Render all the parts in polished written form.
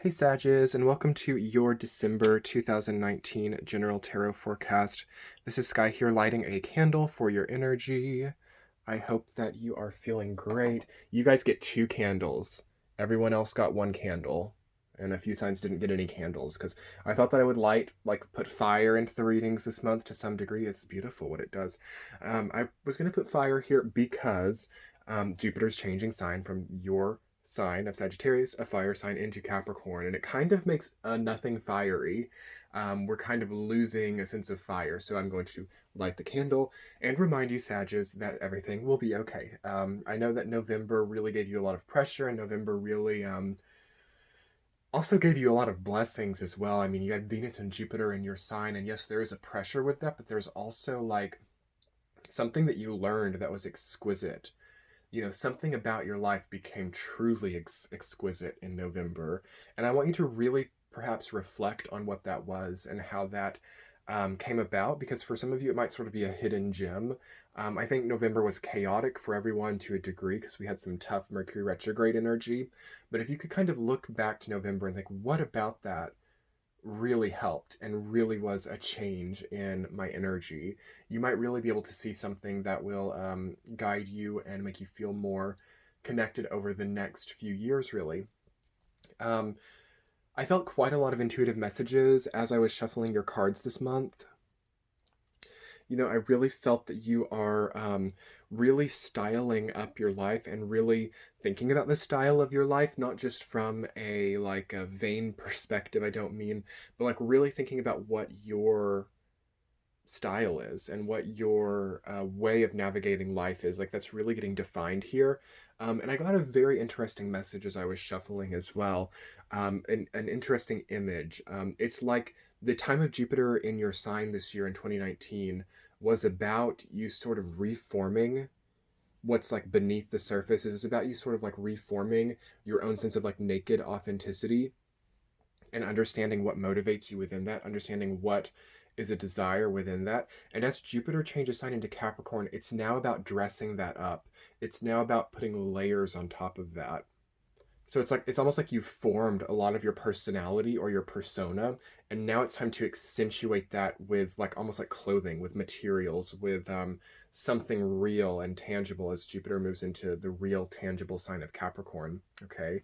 Hey Sages, and welcome to your December 2019 General Tarot Forecast. This is Sky here lighting a candle for your energy. I hope that you are feeling great. You guys get 2 candles. Everyone else got 1 candle. And a few signs didn't get any candles because I thought that I would put fire into the readings this month to some degree. It's beautiful what it does. I was going to put fire here because Jupiter's changing sign from your sign of Sagittarius, a fire sign, into Capricorn, and it kind of makes nothing fiery. We're kind of losing a sense of fire, so I'm going to light the candle and remind you, Sages, that everything will be okay. I know that November really gave you a lot of pressure, and November really also gave you a lot of blessings as well. I mean, you had Venus and Jupiter in your sign, and yes, there is a pressure with that, but there's also like something that you learned that was exquisite. You know, something about your life became truly exquisite in November. And I want you to really perhaps reflect on what that was and how that came about, because for some of you, it might sort of be a hidden gem. I think November was chaotic for everyone to a degree because we had some tough Mercury retrograde energy. But if you could kind of look back to November and think, what about that really helped and really was a change in my energy, you might really be able to see something that will guide you and make you feel more connected over the next few years, really. I felt quite a lot of intuitive messages as I was shuffling your cards this month. You know, I really felt that you are really styling up your life and really thinking about the style of your life, not just from a vain perspective, I don't mean, but like really thinking about what your style is and what your way of navigating life is. Like that's really getting defined here. And I got a very interesting message as I was shuffling as well. An interesting image. It's like the time of Jupiter in your sign this year in 2019 was about you sort of reforming what's like beneath the surface. It was about you sort of like reforming your own sense of like naked authenticity and understanding what motivates you within that, understanding what is a desire within that. And as Jupiter changes sign into Capricorn, it's now about dressing that up. It's now about putting layers on top of that. So it's almost like you've formed a lot of your personality or your persona, and now it's time to accentuate that with like almost like clothing, with materials, with something real and tangible as Jupiter moves into the real tangible sign of Capricorn. Okay.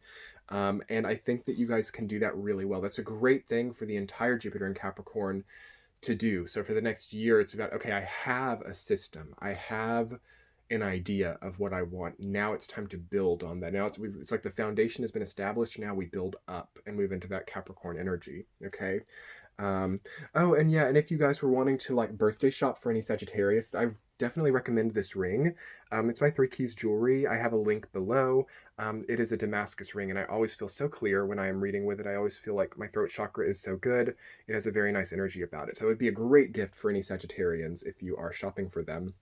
And I think that you guys can do that really well. That's a great thing for the entire Jupiter in Capricorn to do. So for the next year, it's about, okay, I have a system. I have an idea of what I want. Now it's time to build on that. Now it's like the foundation has been established. Now we build up and move into that Capricorn energy. Okay. Oh, and yeah, and if you guys were wanting to like birthday shop for any Sagittarius, I definitely recommend this ring. It's my 3 Keys jewelry. I have a link below. It is a Damascus ring, and I always feel so clear when I am reading with it. I always feel like my throat chakra is so good. It has a very nice energy about it. So it would be a great gift for any Sagittarians if you are shopping for them.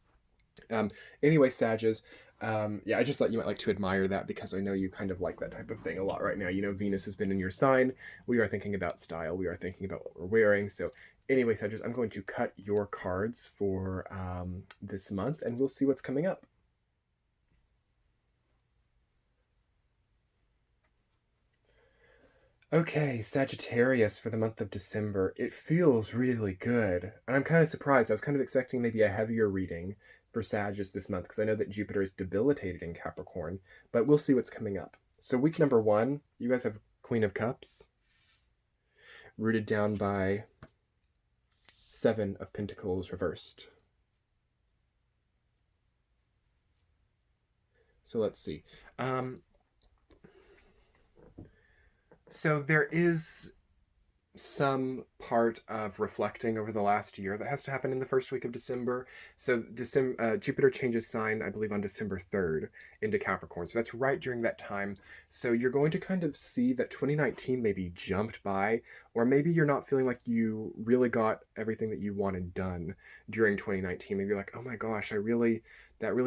Anyway, Sages, yeah, I just thought you might like to admire that because I know you kind of like that type of thing a lot right now. You know, Venus has been in your sign. We are thinking about style. We are thinking about what we're wearing. So anyway, Sages, I'm going to cut your cards for this month and we'll see what's coming up. Okay, Sagittarius for the month of December. It feels really good. And I'm kind of surprised. I was kind of expecting maybe a heavier reading for Sagittarius this month because I know that Jupiter is debilitated in Capricorn, but we'll see what's coming up. So week number 1, you guys have Queen of Cups, rooted down by 7 of Pentacles reversed. So let's see. So there is some part of reflecting over the last year that has to happen in the first week of December. So Jupiter changes sign, I believe, on December 3rd into Capricorn. So that's right during that time. So you're going to kind of see that 2019 maybe jumped by, or maybe you're not feeling like you really got everything that you wanted done during 2019. Maybe you're like, oh my gosh, that really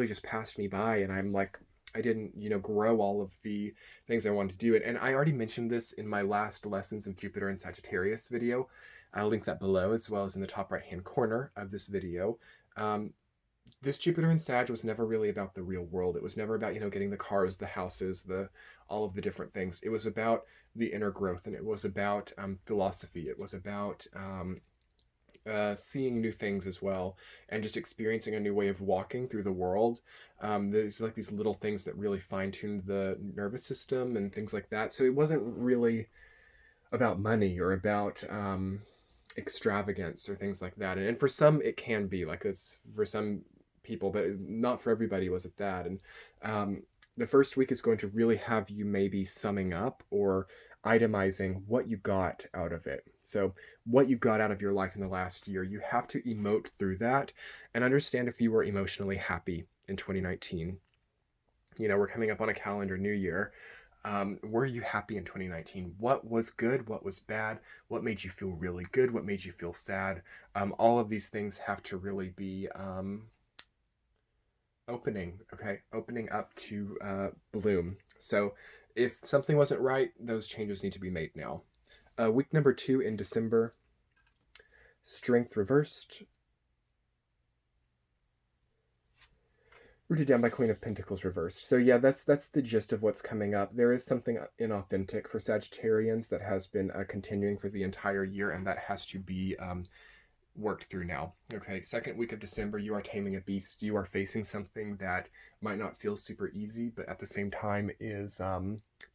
just passed me by, and I'm like, I didn't, grow all of the things I wanted to do. And I already mentioned this in my last Lessons of Jupiter and Sagittarius video. I'll link that below as well as in the top right-hand corner of this video. this Jupiter in Sag was never really about the real world. It was never about, getting the cars, the houses, all of the different things. It was about the inner growth, and it was about philosophy. It was about seeing new things as well, and just experiencing a new way of walking through the world. There's like these little things that really fine-tune the nervous system and things like that. So it wasn't really about money or about extravagance or things like that. And for some, it can be like it's for some people, but not for everybody was it that. And the first week is going to really have you maybe summing up or itemizing what you got out of it. So what you got out of your life in the last year, you have to emote through that and understand if you were emotionally happy in 2019. We're coming up on a calendar new year. Were you happy in 2019? What was good? What was bad? What made you feel really good? What made you feel sad? All of these things have to really be opening up to bloom. So if something wasn't right, those changes need to be made now. Week number 2 in December, Strength reversed. Rooted down by Queen of Pentacles reversed. So yeah, that's the gist of what's coming up. There is something inauthentic for Sagittarians that has been continuing for the entire year, and that has to be worked through now. Okay, second week of December, you are taming a beast. You are facing something that might not feel super easy, but at the same time is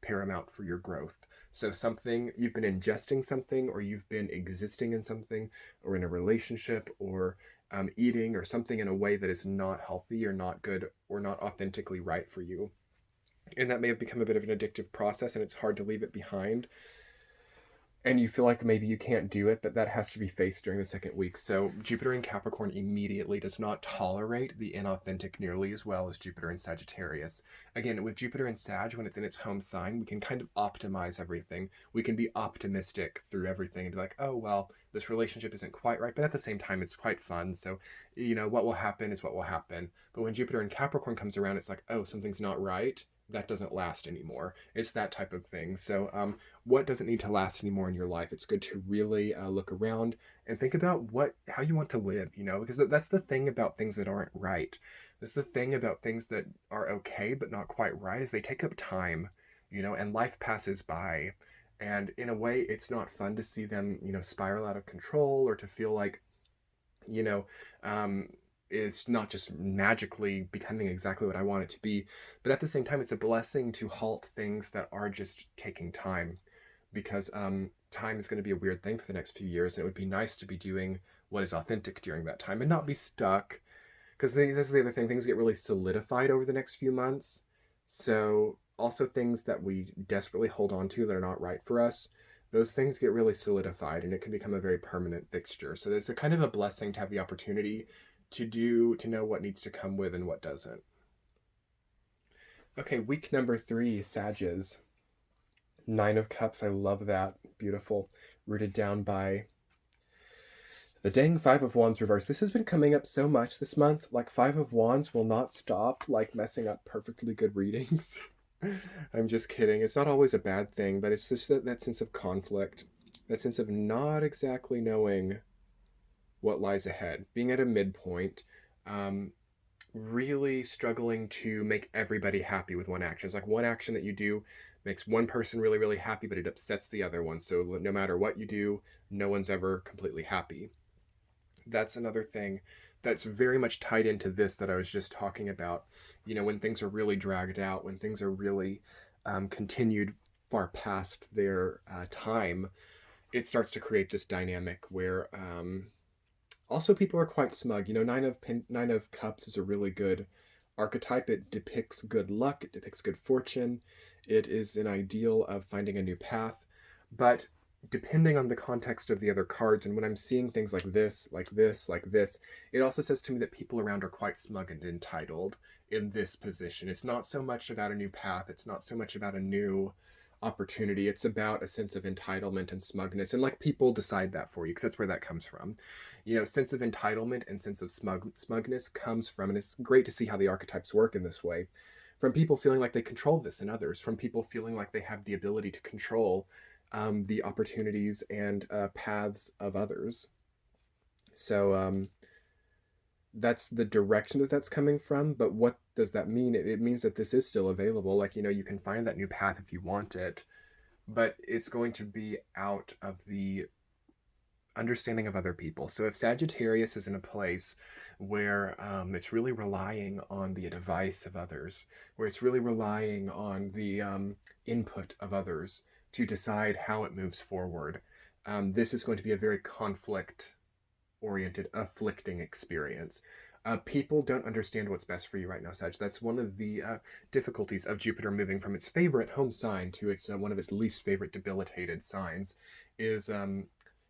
paramount for your growth. So something, you've been ingesting something, or you've been existing in something, or in a relationship, or eating, or something in a way that is not healthy, or not good, or not authentically right for you. And that may have become a bit of an addictive process, and it's hard to leave it behind. And you feel like maybe you can't do it, but that has to be faced during the second week. So Jupiter in Capricorn immediately does not tolerate the inauthentic nearly as well as Jupiter in Sagittarius. Again, with Jupiter in Sag, when it's in its home sign, we can kind of optimize everything. We can be optimistic through everything and be like, oh, well, this relationship isn't quite right, but at the same time, it's quite fun. So, what will happen is what will happen. But when Jupiter in Capricorn comes around, it's like, oh, something's not right. That doesn't last anymore. It's that type of thing. So what doesn't need to last anymore in your life? It's good to really look around and think about how you want to live, because that's the thing about things that aren't right. That's the thing about things that are okay but not quite right, is they take up time, and life passes by. And in a way, it's not fun to see them, spiral out of control, or to feel like, it's not just magically becoming exactly what I want it to be. But at the same time, it's a blessing to halt things that are just taking time, because time is going to be a weird thing for the next few years. And it would be nice to be doing what is authentic during that time and not be stuck. Because this is the other thing, things get really solidified over the next few months. So also things that we desperately hold on to that are not right for us, those things get really solidified, and it can become a very permanent fixture. So there's a kind of a blessing to have the opportunity to know what needs to come with and what doesn't. Okay, week number 3, Sages. 9 of Cups, I love that. Beautiful. Rooted down by the dang 5 of Wands reverse. This has been coming up so much this month. Like, 5 of Wands will not stop, like, messing up perfectly good readings. I'm just kidding. It's not always a bad thing, but it's just that sense of conflict. That sense of not exactly knowing what lies ahead, being at a midpoint, really struggling to make everybody happy with one action. It's like one action that you do makes one person really, really happy, but it upsets the other one. So no matter what you do, no one's ever completely happy. That's another thing that's very much tied into this that I was just talking about. When things are really dragged out, when things are really continued far past their time, it starts to create this dynamic where also people are quite smug. 9 of Cups is a really good archetype. It depicts good luck. It depicts good fortune. It is an ideal of finding a new path. But depending on the context of the other cards, and when I'm seeing things like this, it also says to me that people around are quite smug and entitled in this position. It's not so much about a new path. It's not so much about a new opportunity. It's about a sense of entitlement and smugness, and people decide that for you, because that's where that comes from. Sense of entitlement and sense of smugness comes from, and it's great to see how the archetypes work in this way, from people feeling like they control this and others, from people feeling like they have the ability to control the opportunities and paths of others. So that's the direction that that's coming from. But what does that mean? It means that this is still available. Like, you can find that new path if you want it, but it's going to be out of the understanding of other people. So if Sagittarius is in a place where it's really relying on the advice of others, where it's really relying on the input of others to decide how it moves forward, this is going to be a very conflict oriented, afflicting experience. People don't understand what's best for you right now, Sag. That's one of the difficulties of Jupiter moving from its favorite home sign to its one of its least favorite debilitated signs, is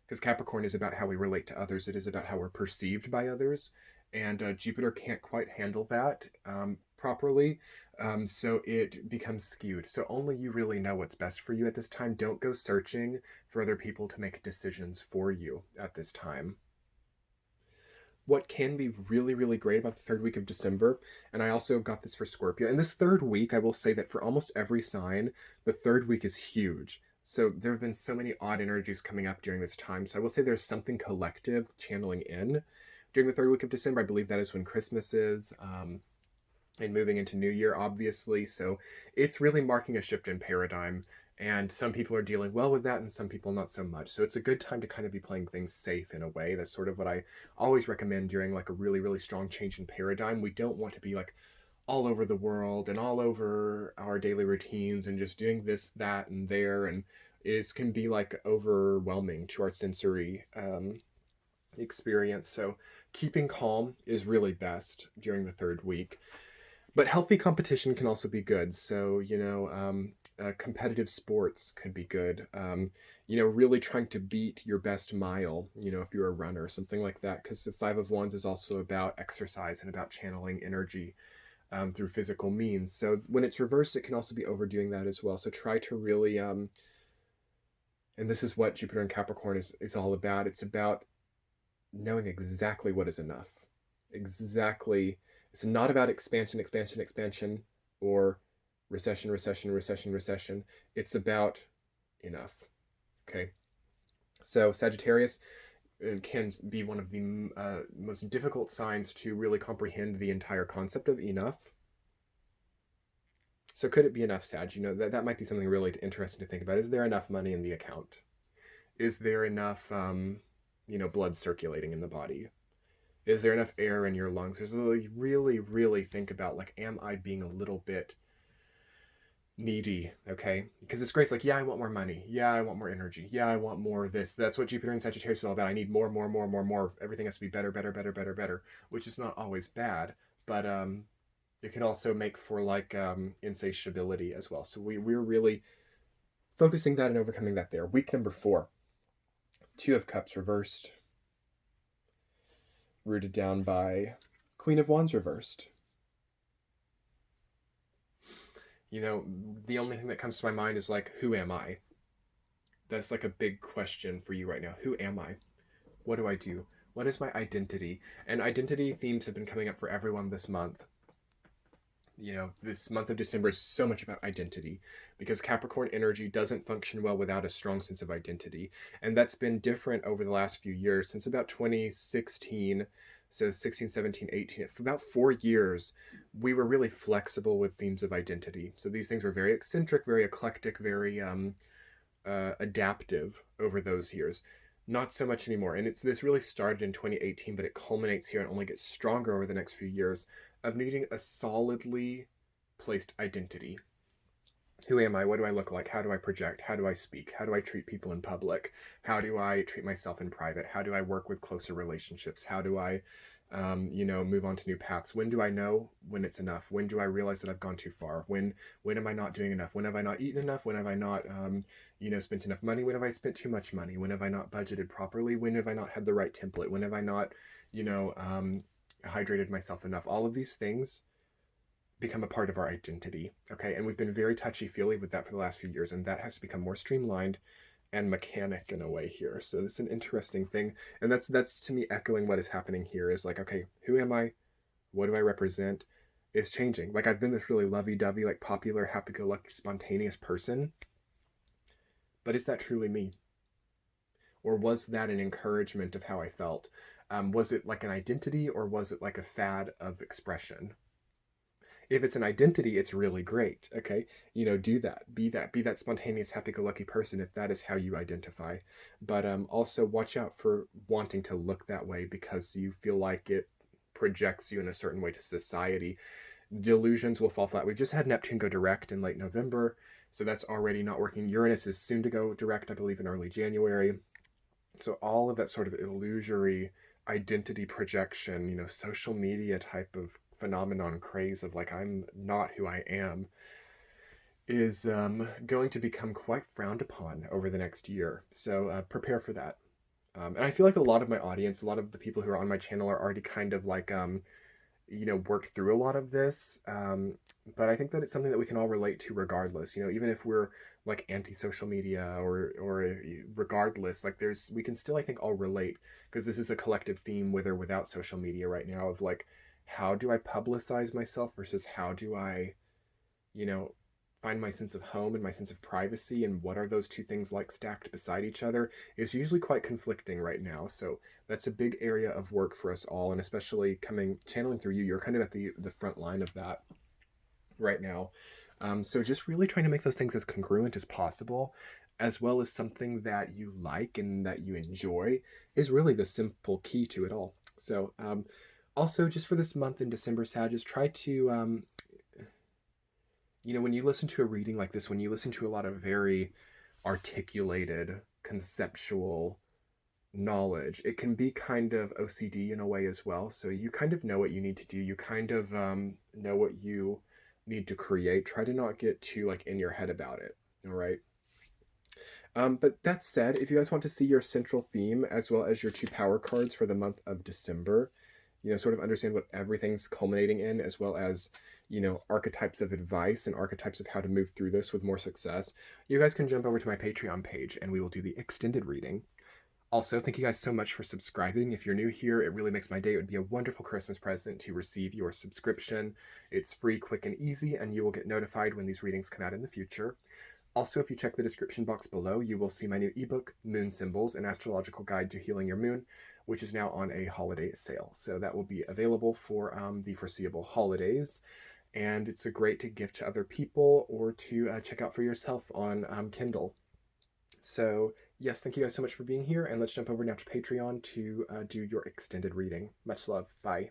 because Capricorn is about how we relate to others. It is about how we're perceived by others, and Jupiter can't quite handle that properly. So it becomes skewed. So only you really know what's best for you at this time. Don't go searching for other people to make decisions for you at this time. What can be really, really great about the third week of December, and I also got this for Scorpio, and this third week, I will say that for almost every sign, the third week is huge. So there have been so many odd energies coming up during this time. So I will say there's something collective channeling in during the third week of December. I believe that is when Christmas is, and moving into New Year, obviously. So it's really marking a shift in paradigm. And some people are dealing well with that and some people not so much. So it's a good time to kind of be playing things safe in a way. That's sort of what I always recommend during like a really, really strong change in paradigm. We don't want to be like all over the world and all over our daily routines and just doing this, that, and there. And it can be like overwhelming to our sensory experience. So keeping calm is really best during the third week. But healthy competition can also be good. So, competitive sports could be good. Really trying to beat your best mile, if you're a runner, something like that. Because the Five of Wands is also about exercise and about channeling energy through physical means. So when it's reversed, it can also be overdoing that as well. So try to really, and this is what Jupiter and Capricorn is all about. It's about knowing exactly what is enough. Exactly. It's not about expansion, expansion, expansion, or recession, recession, recession, recession. It's about enough. Okay. So Sagittarius can be one of the most difficult signs to really comprehend the entire concept of enough. So could it be enough, Sag? That might be something really interesting to think about. Is there enough money in the account? Is there enough, blood circulating in the body? Is there enough air in your lungs? There's really, really think about, like, am I being a little bit needy, okay? Because it's great. It's like, yeah, I want more money. Yeah, I want more energy. Yeah, I want more of this. That's what Jupiter and Sagittarius is all about. I need more, more, more, more, more. Everything has to be better, better, better, better, better, which is not always bad, but it can also make for, like, insatiability as well. So we're really focusing that and overcoming that there. Week number 4, Two of Cups reversed, rooted down by Queen of Wands reversed. The only thing that comes to my mind is like, who am I? That's like a big question for you right now. Who am I? What do I do? What is my identity? And identity themes have been coming up for everyone this month. This month of December is so much about identity because Capricorn energy doesn't function well without a strong sense of identity. And that's been different over the last few years, since about 2016, so 16, 17, 18. For about 4 years, we were really flexible with themes of identity. So these things were very eccentric, very eclectic, very adaptive over those years. Not so much anymore. And this really started in 2018, but it culminates here and only gets stronger over the next few years of needing a solidly placed identity. Who am I? What do I look like? How do I project? How do I speak? How do I treat people in public? How do I treat myself in private? How do I work with closer relationships? How do I, move on to new paths? When do I know when it's enough? When do I realize that I've gone too far? When am I not doing enough? When have I not eaten enough? When have I not, spent enough money? When have I spent too much money? When have I not budgeted properly? When have I not had the right template? When have I not, hydrated myself enough? All of these things become a part of our identity, okay? And we've been very touchy-feely with that for the last few years, and that has to become more streamlined and mechanic in a way here. So it's an interesting thing, and that's to me echoing what is happening here is like, okay, who am I? What do I represent? It's changing. Like, I've been this really lovey-dovey, like popular, happy-go-lucky, spontaneous person, but is that truly me? Or was that an encouragement of how I felt? Was it like an identity, or was it like a fad of expression? If it's an identity, it's really great. Okay. Do that. Be that spontaneous, happy-go-lucky person if that is how you identify. But also watch out for wanting to look that way because you feel like it projects you in a certain way to society. Delusions will fall flat. We just had Neptune go direct in late November, so that's already not working. Uranus is soon to go direct, I believe, in early January. So all of that sort of illusory identity projection, social media type of phenomenon craze of like, I'm not who I am, is going to become quite frowned upon over the next year. So prepare for that. And I feel like a lot of my audience, a lot of the people who are on my channel are already kind of like, worked through a lot of this. But I think that it's something that we can all relate to regardless, even if we're like anti-social media or regardless, like we can still, I think, all relate because this is a collective theme with or without social media right now of like, how do I publicize myself versus how do I, you know, find my sense of home and my sense of privacy, and what are those two things like stacked beside each other is usually quite conflicting right now. So that's a big area of work for us all, and especially channeling through you, you're kind of at the front line of that right now. So just really trying to make those things as congruent as possible, as well as something that you like and that you enjoy, is really the simple key to it all. So also, just for this month in December, Sag, just try to when you listen to a reading like this, when you listen to a lot of very articulated, conceptual knowledge, it can be kind of OCD in a way as well. So you kind of know what you need to do. You kind of know what you need to create. Try to not get too like in your head about it. All right. But that said, if you guys want to see your central theme as well as your two power cards for the month of December, sort of understand what everything's culminating in, as well as, archetypes of advice and archetypes of how to move through this with more success, you guys can jump over to my Patreon page and we will do the extended reading. Also, thank you guys so much for subscribing. If you're new here, it really makes my day. It would be a wonderful Christmas present to receive your subscription. It's free, quick, and easy, and you will get notified when these readings come out in the future. Also, if you check the description box below, you will see my new ebook, Moon Symbols, an astrological guide to healing your moon, which is now on a holiday sale. So that will be available for the foreseeable holidays. And it's a great to gift to other people or to check out for yourself on Kindle. So yes, thank you guys so much for being here. And let's jump over now to Patreon to do your extended reading. Much love. Bye.